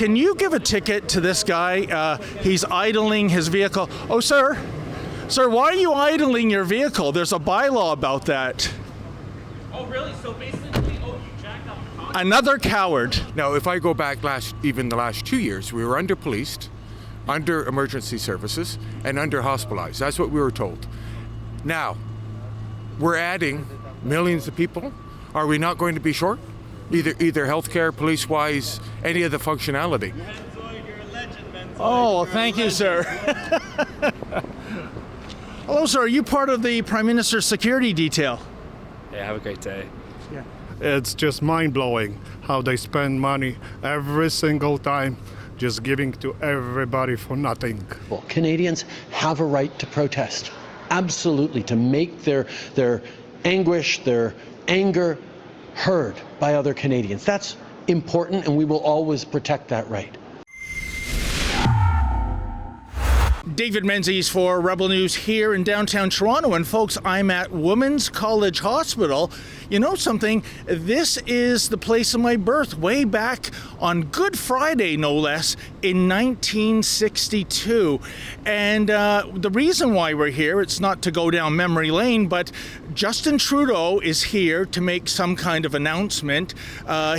can you give a ticket to this guy? He's idling his vehicle. Oh, sir, why are you idling your vehicle? There's a bylaw about that. Oh, really? So basically, you jacked up the car? Another coward. Now, if I go back even the last 2 years, we were under-policed, under emergency services, and under-hospitalized. That's what we were told. Now, we're adding millions of people. Are we not going to be short? Either healthcare, police-wise, any of the functionality. Oh, thank you, sir. Hello, sir. Are you part of the Prime Minister's security detail? Yeah, have a great day. Yeah. It's just mind-blowing how they spend money every single time just giving to everybody for nothing. Well, Canadians have a right to protest. Absolutely, to make their anguish, their anger heard by other Canadians. That's important, and we will always protect that right. David Menzies for Rebel News here in downtown Toronto. And folks, I'm at Women's College Hospital. You know something? This is the place of my birth, way back on Good Friday, no less, in 1962. And the reason why we're here, it's not to go down memory lane, but Justin Trudeau is here to make some kind of announcement.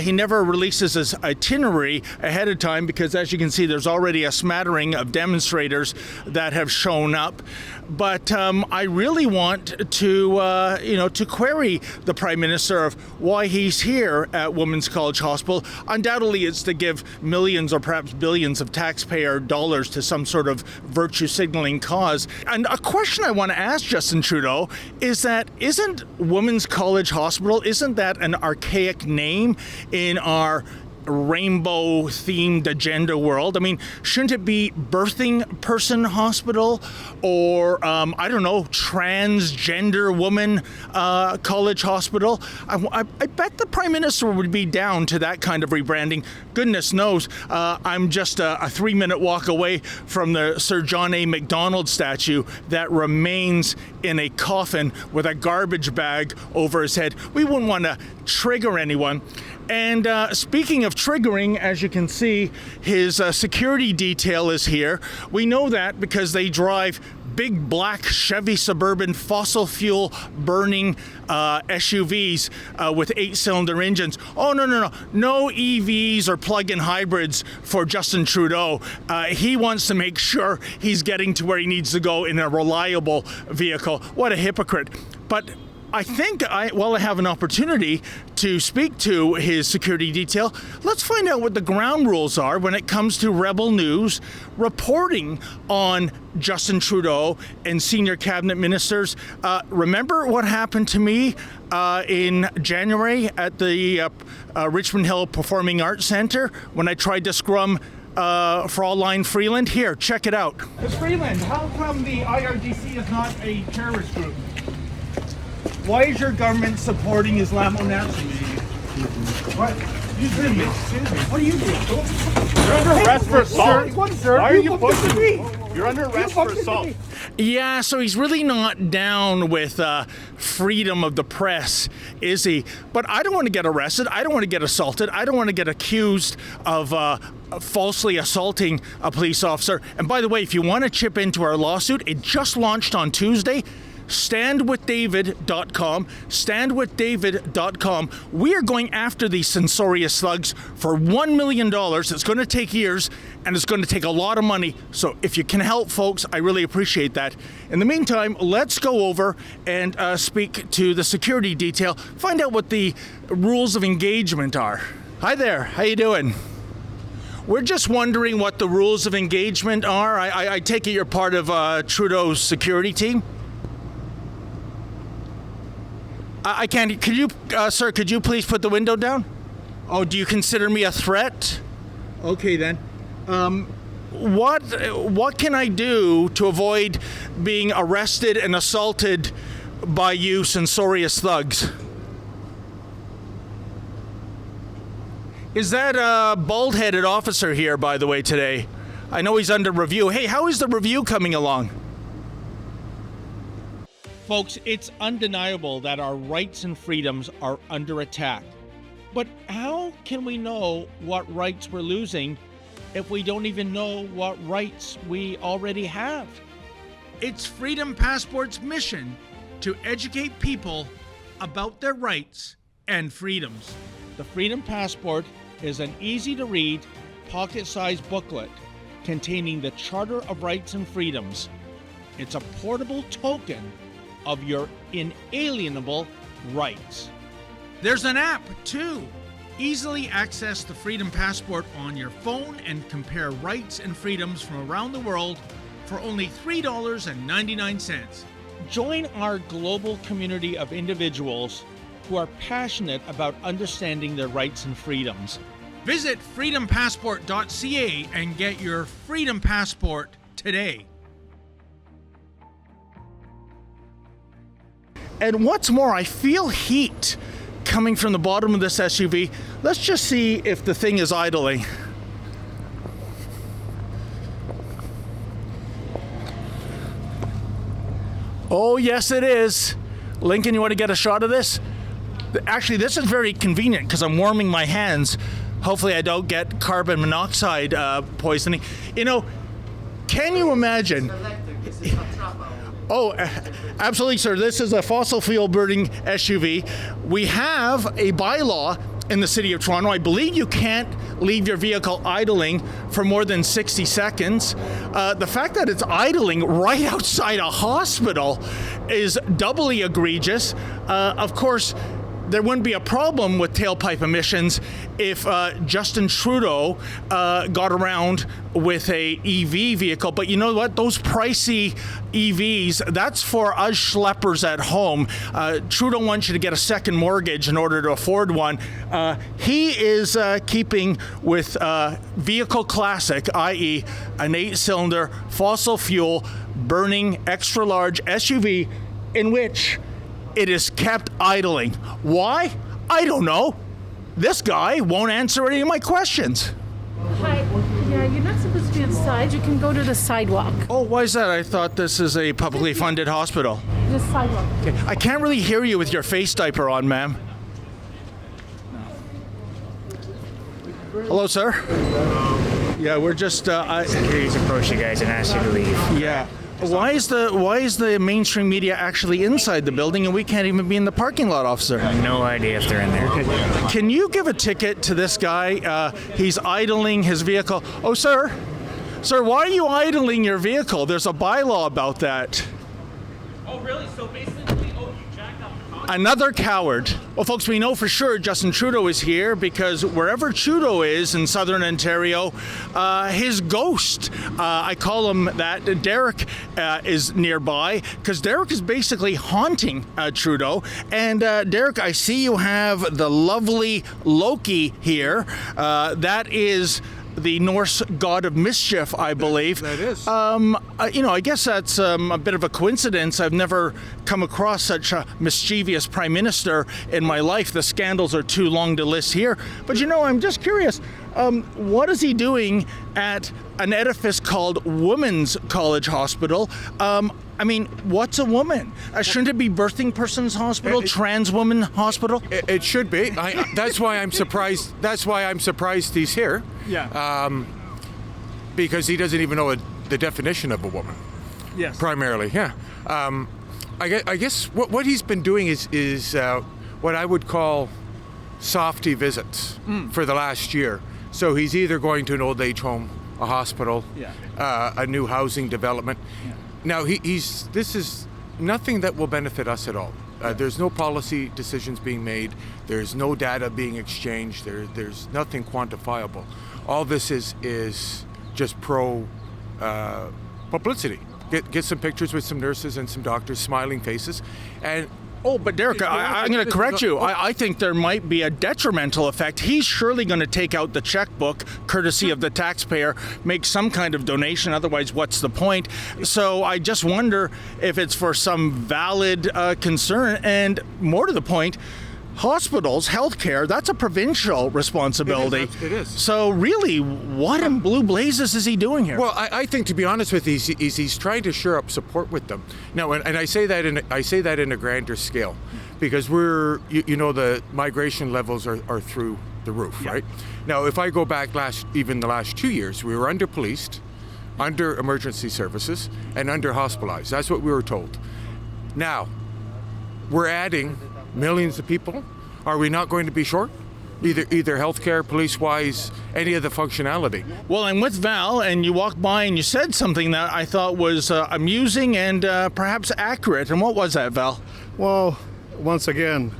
He never releases his itinerary ahead of time because, as you can see, there's already a smattering of demonstrators that have shown up. But I really want to query the Prime Minister of why he's here at Women's College Hospital. Undoubtedly, it's to give millions or perhaps billions of taxpayer dollars to some sort of virtue signaling cause. And a question I want to ask Justin Trudeau is that isn't Women's College Hospital, isn't that an archaic name in our rainbow-themed agenda world? I mean, shouldn't it be Birthing Person Hospital or, I don't know, Transgender Woman College Hospital? I bet the Prime Minister would be down to that kind of rebranding. Goodness knows, I'm just a 3-minute walk away from the Sir John A. Macdonald statue that remains in a coffin with a garbage bag over his head. We wouldn't want to trigger anyone. And speaking of triggering, as you can see, his security detail is here. We know that because they drive big black Chevy Suburban fossil fuel burning SUVs with 8-cylinder engines. Oh, no EVs or plug-in hybrids for Justin Trudeau. He wants to make sure he's getting to where he needs to go in a reliable vehicle. What a hypocrite. But I think while I have an opportunity to speak to his security detail, let's find out what the ground rules are when it comes to Rebel News reporting on Justin Trudeau and senior cabinet ministers. Remember what happened to me in January at the Richmond Hill Performing Arts Centre when I tried to scrum Fraulein Freeland? Here, check it out. Ms. Freeland, how come the IRGC is not a terrorist group? Why is your government supporting Islamo-Nazis? What? Excuse me. What are you doing? You're under arrest for assault. Sir, why are you pushing me? You're under arrest for assault. Yeah, so he's really not down with freedom of the press, is he? But I don't want to get arrested. I don't want to get assaulted. I don't want to get accused of falsely assaulting a police officer. And by the way, if you want to chip into our lawsuit, it just launched on Tuesday. StandWithDavid.com, StandWithDavid.com. We are going after these censorious thugs for $1 million. It's going to take years, and it's going to take a lot of money. So if you can help, folks, I really appreciate that. In the meantime, let's go over and speak to the security detail, find out what the rules of engagement are. Hi there. How you doing? We're just wondering what the rules of engagement are. I take it you're part of Trudeau's security team? I can't. Could you, sir, could you please put the window down? Oh, do you consider me a threat? Okay, then. What can I do to avoid being arrested and assaulted by you censorious thugs? Is that a bald-headed officer here, by the way, today? I know he's under review. Hey, how is the review coming along? Folks, it's undeniable that our rights and freedoms are under attack. But how can we know what rights we're losing if we don't even know what rights we already have? It's Freedom Passport's mission to educate people about their rights and freedoms. The Freedom Passport is an easy-to-read, pocket-sized booklet containing the Charter of Rights and Freedoms. It's a portable token of your inalienable rights. There's an app, too. Easily access the Freedom Passport on your phone and compare rights and freedoms from around the world for only $3.99. Join our global community of individuals who are passionate about understanding their rights and freedoms. Visit freedompassport.ca and get your Freedom Passport today. And what's more, I feel heat coming from the bottom of this SUV. Let's just see if the thing is idling. Oh, yes, it is. Lincoln, you want to get a shot of this? Actually, this is very convenient because I'm warming my hands. Hopefully I don't get carbon monoxide poisoning. You know, can you imagine? Oh, absolutely, sir. This is a fossil fuel burning SUV. We have a bylaw in the City of Toronto. I believe you can't leave your vehicle idling for more than 60 seconds. The fact that it's idling right outside a hospital is doubly egregious. Of course, there wouldn't be a problem with tailpipe emissions if Justin Trudeau got around with a EV vehicle. But you know what? Those pricey EVs, that's for us schleppers at home. Trudeau wants you to get a second mortgage in order to afford one. He is keeping with vehicle classic, i.e. an 8-cylinder fossil fuel burning extra large SUV in which it is kept idling. Why? I don't know. This guy won't answer any of my questions. Hi. Yeah, you're not supposed to be inside. You can go to the sidewalk. Oh, why is that? I thought this is a publicly funded hospital. The sidewalk. Okay. I can't really hear you with your face diaper on, ma'am. Hello, sir. Yeah, we're just. Security's approached you guys and asked you to leave. Yeah. Why is the mainstream media actually inside the building and we can't even be in the parking lot, officer? No idea if they're in there. Okay. Can you give a ticket to this guy? He's idling his vehicle. Oh, sir, why are you idling your vehicle? There's a bylaw about that. Oh, really? So basically, you jacked up the car? Another coward. Well, folks, we know for sure Justin Trudeau is here because wherever Trudeau is in southern Ontario, his ghost, I call him that, Derek, is nearby because Derek is basically haunting Trudeau. And Derek, I see you have the lovely Loki here. That is the Norse god of mischief, I believe. That is. I guess that's a bit of a coincidence. I've never come across such a mischievous prime minister in my life. The scandals are too long to list here. But I'm just curious. What is he doing at an edifice called Women's College Hospital? What's a woman? Shouldn't it be birthing person's hospital, trans woman hospital? It should be. That's why I'm surprised. That's why I'm surprised he's here. Yeah. Because he doesn't even know the definition of a woman. Yes. Primarily, yeah. I guess what he's been doing is what I would call softy visits for the last year. So he's either going to an old age home, a hospital, a new housing development. Yeah. Now this is nothing that will benefit us at all. There's no policy decisions being made. There's no data being exchanged. There's nothing quantifiable. All this is just pro publicity. Get some pictures with some nurses and some doctors, smiling faces, and. Oh, but Derek, I'm going to correct you. I think there might be a detrimental effect. He's surely going to take out the checkbook, courtesy of the taxpayer, make some kind of donation. Otherwise, what's the point? So I just wonder if it's for some valid concern. And more to the point, hospitals, healthcare, that's a provincial responsibility. It is. So really, what in blue blazes is he doing here? Well, I think, to be honest with you, he's trying to shore up support with them. Now, and I say that in a grander scale, because the migration levels are through the roof, right? Now, if I go back even the last 2 years, we were under-policed, under emergency services, and under-hospitalized. That's what we were told. Now, we're adding millions of people. Are we not going to be short? Either healthcare, police-wise, any of the functionality. Well, I'm with Val, and you walked by and you said something that I thought was amusing and perhaps accurate. And what was that, Val? Well, once again,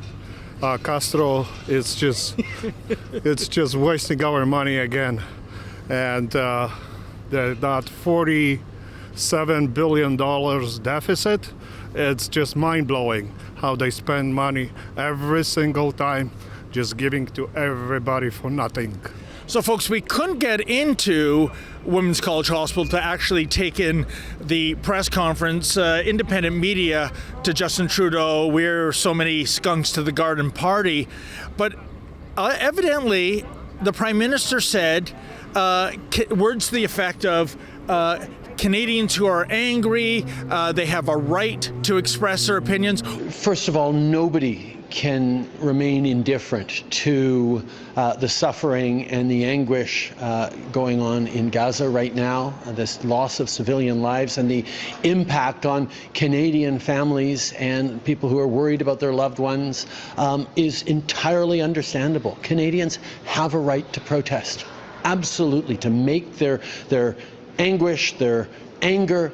Castro is just it's just wasting our money again, and that $47 billion deficit, it's just mind-blowing how they spend money every single time, just giving to everybody for nothing. So, folks, we couldn't get into Women's College Hospital to actually take in the press conference, independent media to Justin Trudeau. We're so many skunks to the garden party. But evidently, the Prime Minister said words to the effect of Canadians who are angry, they have a right to express their opinions. First of all, nobody can remain indifferent to the suffering and the anguish going on in Gaza right now, this loss of civilian lives and the impact on Canadian families and people who are worried about their loved ones is entirely understandable. Canadians have a right to protest, absolutely, to make their anguish, their anger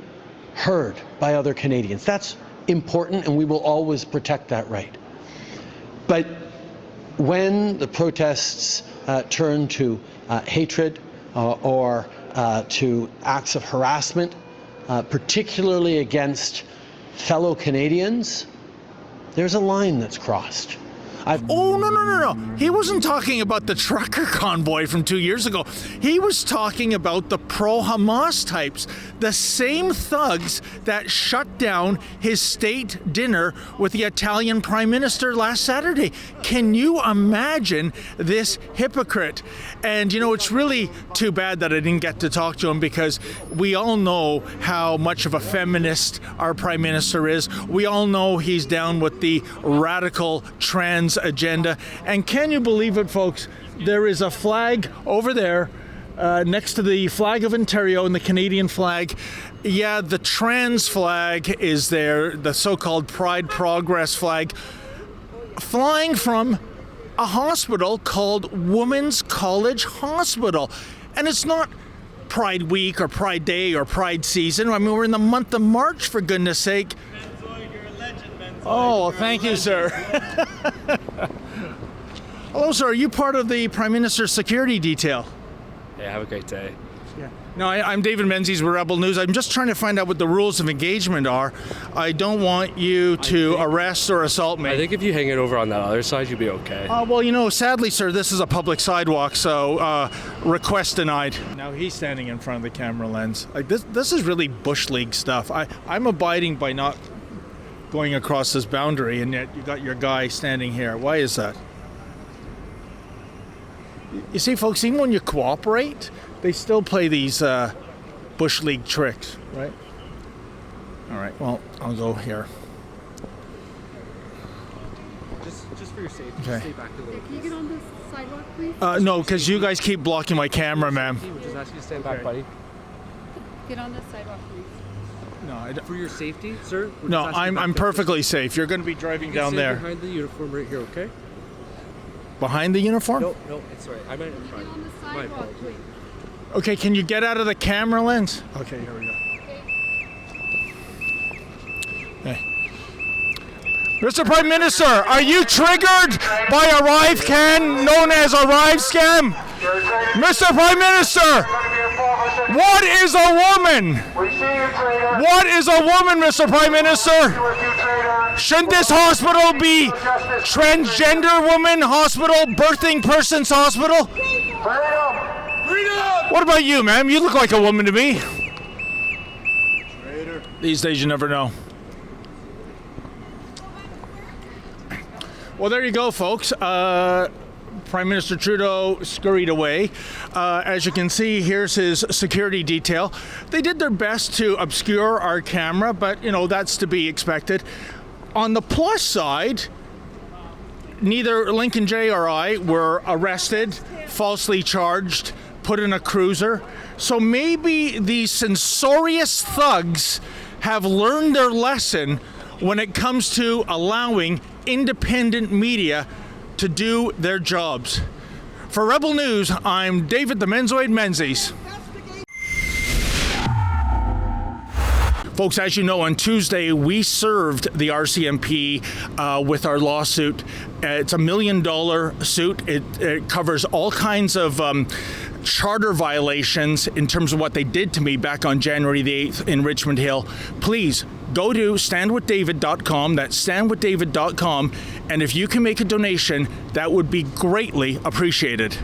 heard by other Canadians. That's important, and we will always protect that right. But when the protests turn to hatred or to acts of harassment, particularly against fellow Canadians, there's a line that's crossed. No. He wasn't talking about the trucker convoy from 2 years ago. He was talking about the pro-Hamas types, the same thugs that shut down his state dinner with the Italian Prime Minister last Saturday. Can you imagine this hypocrite? And, you know, it's really too bad that I didn't get to talk to him, because we all know how much of a feminist our Prime Minister is. We all know he's down with the radical trans agenda. And can you believe it, folks? There is a flag over there next to the flag of Ontario and the Canadian flag. Yeah, the trans flag is there, the so-called Pride Progress flag, flying from a hospital called Women's College Hospital. And it's not Pride Week or Pride Day or Pride season. I mean, we're in the month of March, for goodness sake. Oh, thank you, sir. Hello, sir. Are you part of the Prime Minister's security detail? Yeah, have a great day. Yeah. No, I'm David Menzies with Rebel News. I'm just trying to find out what the rules of engagement are. I don't want you to arrest or assault me. I think if you hang it over on that other side, you'll be okay. Well, you know, sadly, sir, this is a public sidewalk, so request denied. Now he's standing in front of the camera lens. Like this is really Bush League stuff. I'm abiding by not going across this boundary, and yet you got your guy standing here. Why is that? You see, folks, even when you cooperate, they still play these Bush League tricks, right? All right, well, I'll go here. Just for your safety, okay. Stay back a little. Can you get on the sidewalk, please? No, because you guys keep blocking my camera, ma'am. We'll just ask you to stand back, buddy. Get on the sidewalk, please. No, For your safety, sir? No, I'm perfectly safe. You're going to be driving down there. Behind the uniform right here, okay? Behind the uniform? No, it's all right. I meant in front. Get on the sidewalk, please. Okay, can you get out of the camera lens? Okay, here we go. Okay. Mr. Prime Minister, are you triggered by Arrive Can, known as Arrive Scam? Mr. Prime Minister, what is a woman? What is a woman, Mr. Prime Minister? Shouldn't this hospital be transgender woman hospital, birthing person's hospital? What about you, ma'am? You look like a woman to me. These days you never know. Well, there you go, folks. Prime Minister Trudeau scurried away. As you can see, here's his security detail. They did their best to obscure our camera, but, you know, that's to be expected. On the plus side, neither Lincoln J or I were arrested, falsely charged, put in a cruiser. So maybe these censorious thugs have learned their lesson when it comes to allowing independent media to do their jobs. For Rebel News, I'm David the Menzoid Menzies. Folks, as you know, on Tuesday, we served the RCMP with our lawsuit. It's $1 million suit. It covers all kinds of charter violations in terms of what they did to me back on January the 8th in Richmond Hill. Please go to standwithdavid.com. That's standwithdavid.com. And if you can make a donation, that would be greatly appreciated.